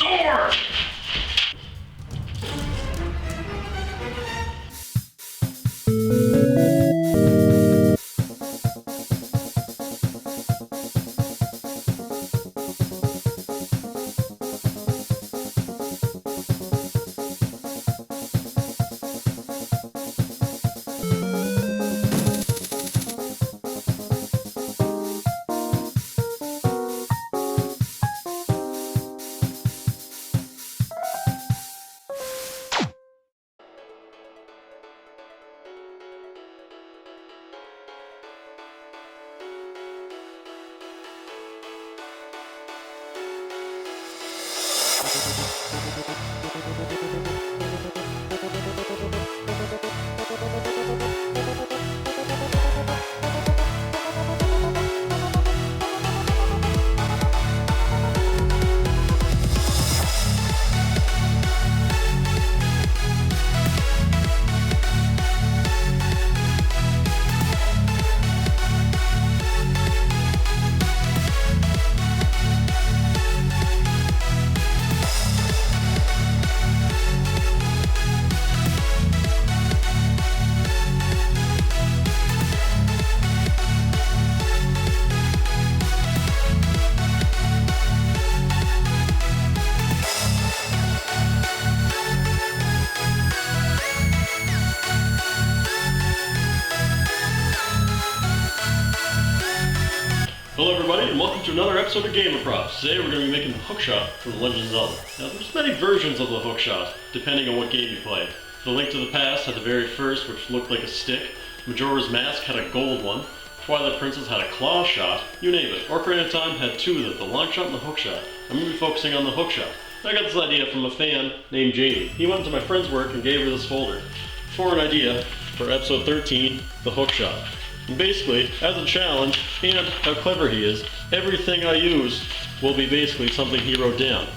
sword! Hello everybody, and welcome to another episode of Gamer Props. Today we're going to be making the Hookshot from The Legend of Zelda. Now there's many versions of the Hookshot, depending on what game you play. The Link to the Past had the very first, which looked like a stick. Majora's Mask had a gold one. Twilight Princess had a claw shot. You name it. Ocarina of Time had two of them, the long shot and the hookshot. I'm going to be focusing on the hookshot. I got this idea from a fan named Jamie. He went to my friend's work and gave her this folder for an idea for episode 13, the hookshot. And basically, as a challenge, and how clever he is, everything I use will be basically something he wrote down.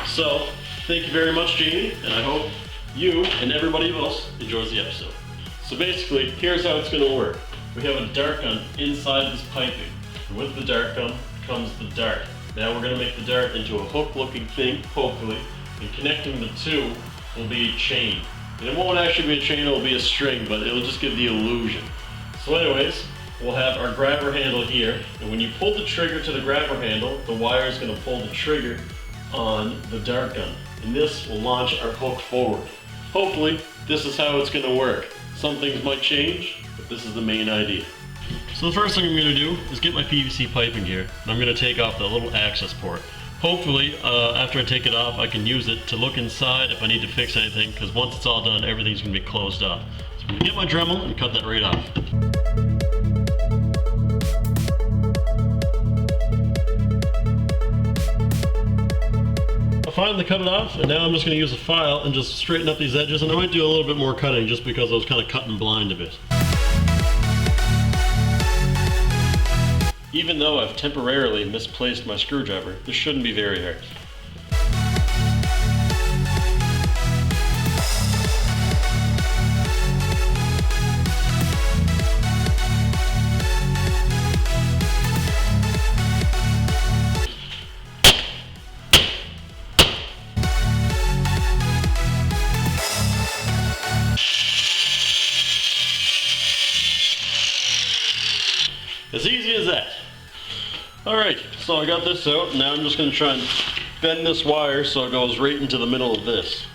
So, thank you very much, Jamie, and I hope you and everybody else enjoys the episode. So basically, here's how it's going to work. We have a dart gun inside this piping. And with the dart gun comes the dart. Now we're going to make the dart into a hook-looking thing, hopefully, and connecting the two will be a chain. And it won't actually be a chain, it'll be a string, but it'll just give the illusion. So anyways, we'll have our grabber handle here, and when you pull the trigger to the grabber handle, the wire is going to pull the trigger on the dart gun. And this will launch our hook forward. Hopefully, this is how it's going to work. Some things might change, but this is the main idea. So the first thing I'm going to do is get my PVC piping here, and I'm going to take off the little access port. Hopefully, after I take it off, I can use it to look inside if I need to fix anything, because once it's all done, everything's going to be closed off. So I'm going to get my Dremel and cut that right off. I finally cut it off, and now I'm just going to use a file and just straighten up these edges, and I might do a little bit more cutting just because I was kind of cutting blind a bit. Even though I've temporarily misplaced my screwdriver, this shouldn't be very hard. As easy as that. Alright, so I got this out. Now I'm just going to try and bend this wire so it goes right into the middle of this.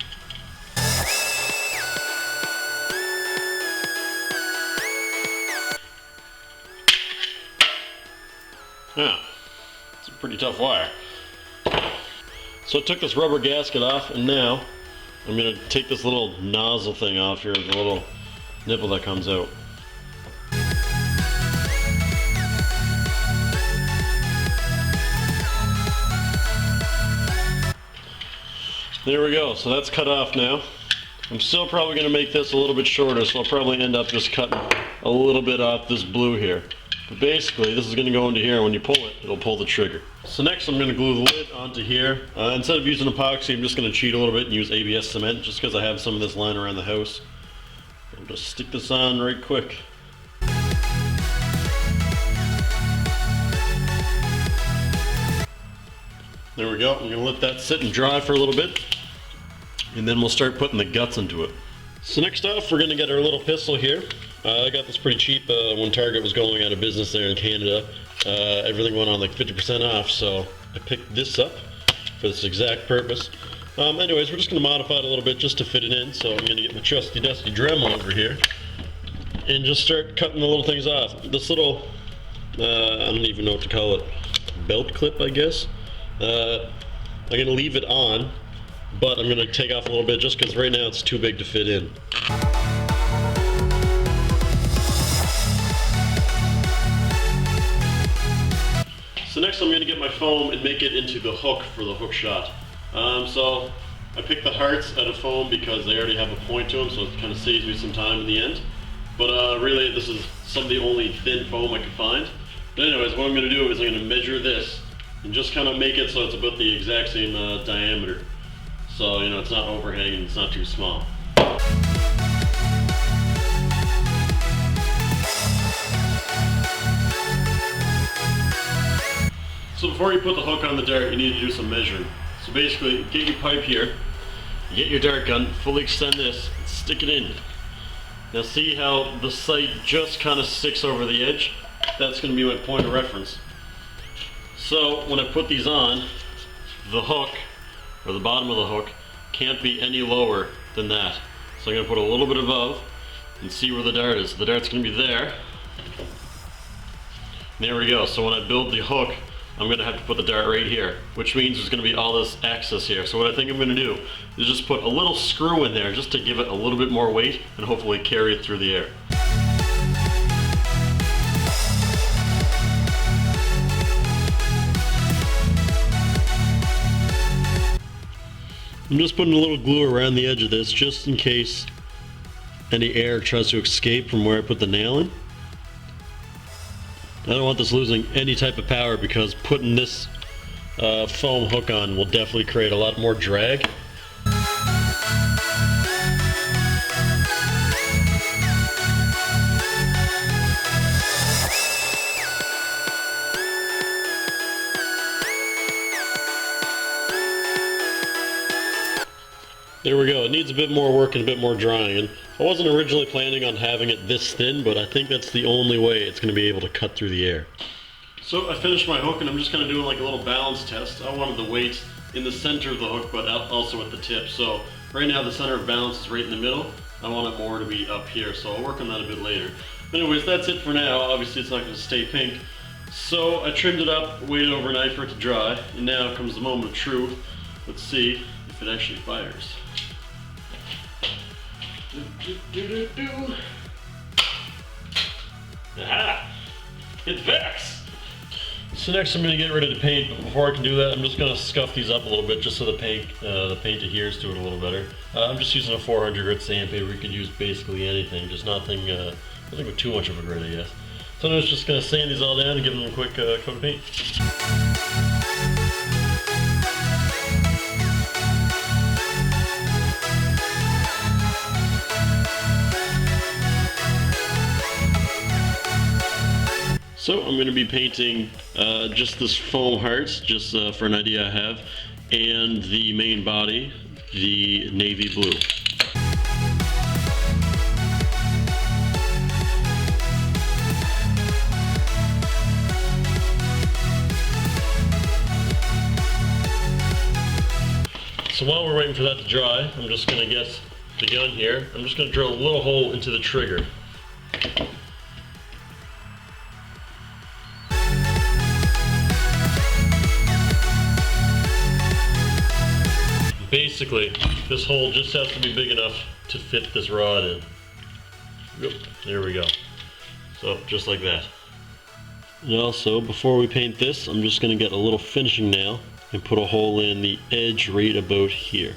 Yeah, it's a pretty tough wire. So I took this rubber gasket off, and now I'm going to take this little nozzle thing off here, the little nipple that comes out. There we go, so that's cut off now. I'm still probably going to make this a little bit shorter, so I'll probably end up just cutting a little bit off this blue here. But basically, this is going to go into here, and when you pull it, it'll pull the trigger. So next I'm going to glue the lid onto here. Instead of using epoxy, I'm just going to cheat a little bit and use ABS cement, just because I have some of this lying around the house. I'll just stick this on right quick. There we go. I'm gonna let that sit and dry for a little bit, and then we'll start putting the guts into it. So next off, we're gonna get our little pistol here. I got this pretty cheap when Target was going out of business there in Canada. Everything went on like 50% off, so I picked this up for this exact purpose. Anyways, we're just gonna modify it a little bit just to fit it in. So I'm gonna get my trusty dusty Dremel over here and just start cutting the little things off. This little, I don't even know what to call it, belt clip, I guess. I'm gonna leave it on, but I'm gonna take off a little bit just because right now it's too big to fit in. So next I'm gonna get my foam and make it into the hook for the Hookshot. So I picked the hearts out of foam because they already have a point to them, so it kind of saves me some time in the end. But really this is some of the only thin foam I could find. But anyways, what I'm gonna do is I'm gonna measure this and just kind of make it so it's about the exact same diameter. So, you know, it's not overhanging, it's not too small. So before you put the hook on the dart, you need to do some measuring. So basically, get your pipe here, you get your dart gun, fully extend this, and stick it in. Now see how the sight just kind of sticks over the edge? That's going to be my point of reference. So when I put these on, the hook, or the bottom of the hook, can't be any lower than that. So I'm going to put a little bit above and see where the dart is. The dart's going to be there. There we go. So when I build the hook, I'm going to have to put the dart right here, which means there's going to be all this access here. So what I think I'm going to do is just put a little screw in there just to give it a little bit more weight and hopefully carry it through the air. I'm just putting a little glue around the edge of this just in case any air tries to escape from where I put the nail in. I don't want this losing any type of power because putting this foam hook on will definitely create a lot more drag. There we go. It needs a bit more work and a bit more drying. And I wasn't originally planning on having it this thin, but I think that's the only way it's going to be able to cut through the air. So I finished my hook and I'm just kind of doing like a little balance test. I wanted the weight in the center of the hook, but also at the tip. So right now the center of balance is right in the middle. I want it more to be up here, so I'll work on that a bit later. Anyways, that's it for now. Obviously it's not going to stay pink. So I trimmed it up, waited overnight for it to dry, and now comes the moment of truth. Let's see if it actually fires. Aha! It fits! So next I'm going to get ready to paint, but before I can do that I'm just going to scuff these up a little bit just so the paint adheres to it a little better. I'm just using a 400 grit sandpaper. You could use basically anything, just nothing with too much of a grit, I guess. So I'm just going to sand these all down and give them a quick coat of paint. So I'm going to be painting just this foam heart, just for an idea I have, and the main body, the navy blue. So while we're waiting for that to dry, I'm just going to get the gun here. I'm just going to drill a little hole into the trigger. Basically, this hole just has to be big enough to fit this rod in. Yep, there we go. So, just like that. And also, before we paint this, I'm just going to get a little finishing nail and put a hole in the edge right about here.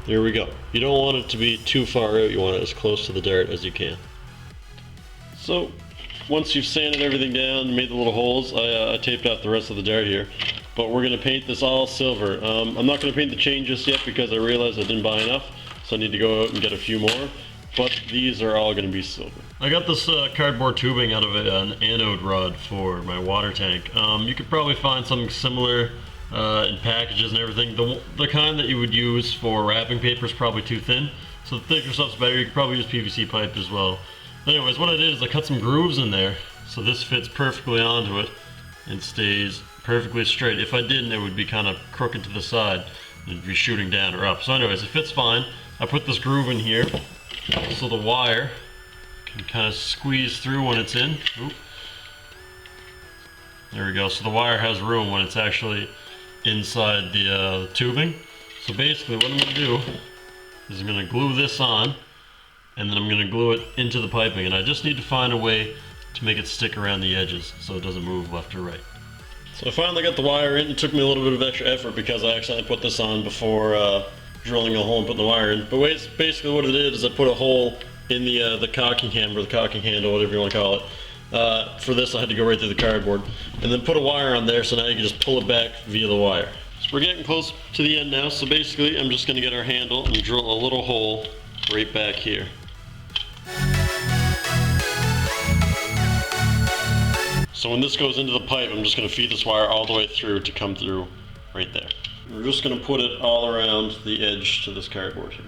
There we go. You don't want it to be too far out, you want it as close to the dart as you can. So, once you've sanded everything down and made the little holes, I taped out the rest of the dart here. But we're going to paint this all silver. I'm not going to paint the chain just yet because I realized I didn't buy enough, so I need to go out and get a few more. but these are all going to be silver. I got this cardboard tubing out of an anode rod for my water tank. You could probably find something similar in packages and everything. The kind that you would use for wrapping paper is probably too thin, so the thicker stuff's better. You could probably use PVC pipe as well. Anyways, what I did is I cut some grooves in there, so this fits perfectly onto it and stays perfectly straight. If I didn't, it would be kind of crooked to the side. It'd be shooting down or up. So anyways, it fits fine. I put this groove in here so the wire can kind of squeeze through when it's in. Oop. There we go. So the wire has room when it's actually inside the tubing. So basically what I'm going to do is I'm going to glue this on, and then I'm going to glue it into the piping. And I just need to find a way to make it stick around the edges so it doesn't move left or right. So I finally got the wire in. It took me a little bit of extra effort because I accidentally put this on before drilling a hole and putting the wire in. But basically what it did is I put a hole in the cocking hammer, the cocking handle, whatever you want to call it. For this I had to go right through the cardboard. And then put a wire on there, so now you can just pull it back via the wire. So we're getting close to the end now, so basically I'm just going to get our handle and drill a little hole right back here. So when this goes into the pipe, I'm just going to feed this wire all the way through to come through right there. We're just going to put it all around the edge to this cardboard here.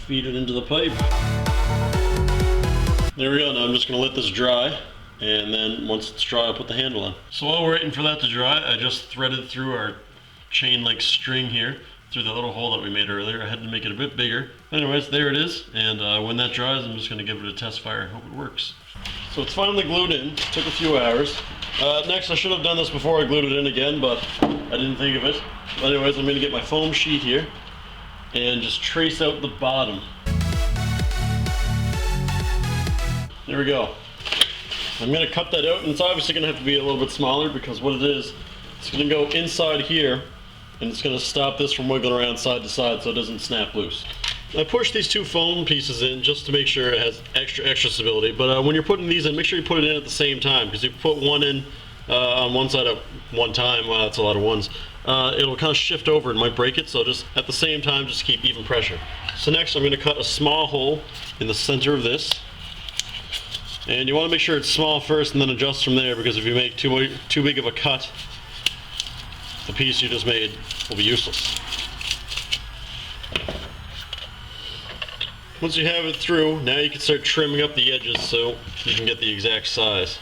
Feed it into the pipe. There we go. Now I'm just going to let this dry, and then once it's dry, I'll put the handle on. So while we're waiting for that to dry, I just threaded through our chain-like string here through the little hole that we made earlier. I had to make it a bit bigger. Anyways, there it is, and when that dries, I'm just going to give it a test fire and hope it works. So it's finally glued in. It took a few hours. Next, I should have done this before I glued it in again, but I didn't think of it. Anyways, I'm going to get my foam sheet here and just trace out the bottom. There we go. I'm going to cut that out, and it's obviously going to have to be a little bit smaller because what it is, it's going to go inside here, and it's going to stop this from wiggling around side to side so it doesn't snap loose. I pushed these two foam pieces in just to make sure it has extra stability, but when you're putting these in, make sure you put it in at the same time, because if you put one in on one side at one time, well, that's a lot of ones, it'll kind of shift over and might break it, so just at the same time, just keep even pressure. So next I'm going to cut a small hole in the center of this, and you want to make sure it's small first and then adjust from there, because if you make too big of a cut, the piece you just made will be useless. Once you have it through, now you can start trimming up the edges so you can get the exact size.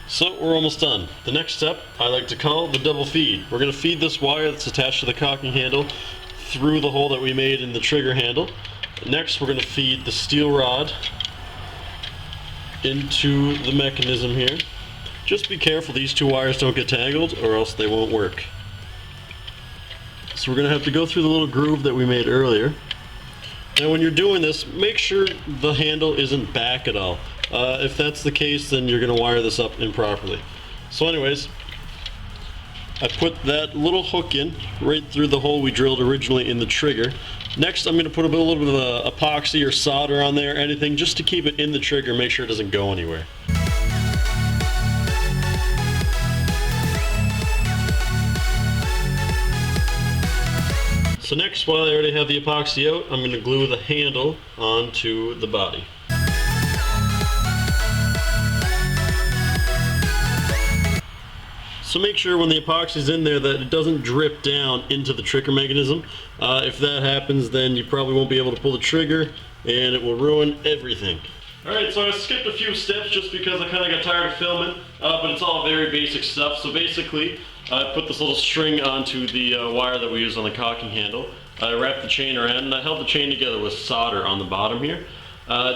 So we're almost done. The next step I like to call the double feed. We're going to feed this wire that's attached to the cocking handle through the hole that we made in the trigger handle. Next we're going to feed the steel rod into the mechanism here. Just be careful these two wires don't get tangled or else they won't work. So we're going to have to go through the little groove that we made earlier. Now when you're doing this, make sure the handle isn't back at all. If that's the case, then you're going to wire this up improperly. So anyways, I put that little hook in right through the hole we drilled originally in the trigger. Next I'm going to put a little bit of epoxy or solder on there, anything, just to keep it in the trigger, make sure it doesn't go anywhere. So next, while I already have the epoxy out, I'm going to glue the handle onto the body. So make sure when the epoxy's in there that it doesn't drip down into the trigger mechanism. If that happens, then you probably won't be able to pull the trigger and it will ruin everything. Alright, so I skipped a few steps just because I kind of got tired of filming, but it's all very basic stuff. So basically, I put this little string onto the wire that we use on the cocking handle. I wrapped the chain around and I held the chain together with solder on the bottom here.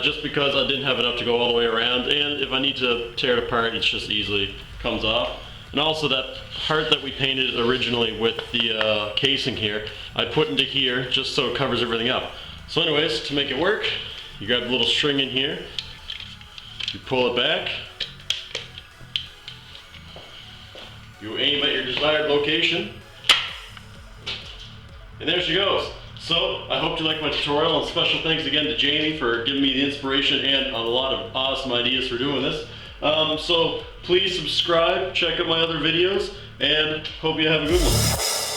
Just because I didn't have enough to go all the way around, and if I need to tear it apart, it just easily comes off. And also that part that we painted originally with the casing here, I put into here just so it covers everything up. So anyways, to make it work, you grab the little string in here, you pull it back, you aim at your desired location, and there she goes. So, I hope you liked my tutorial, and special thanks again to Jamie for giving me the inspiration and a lot of awesome ideas for doing this. So, please subscribe, check out my other videos, and hope you have a good one.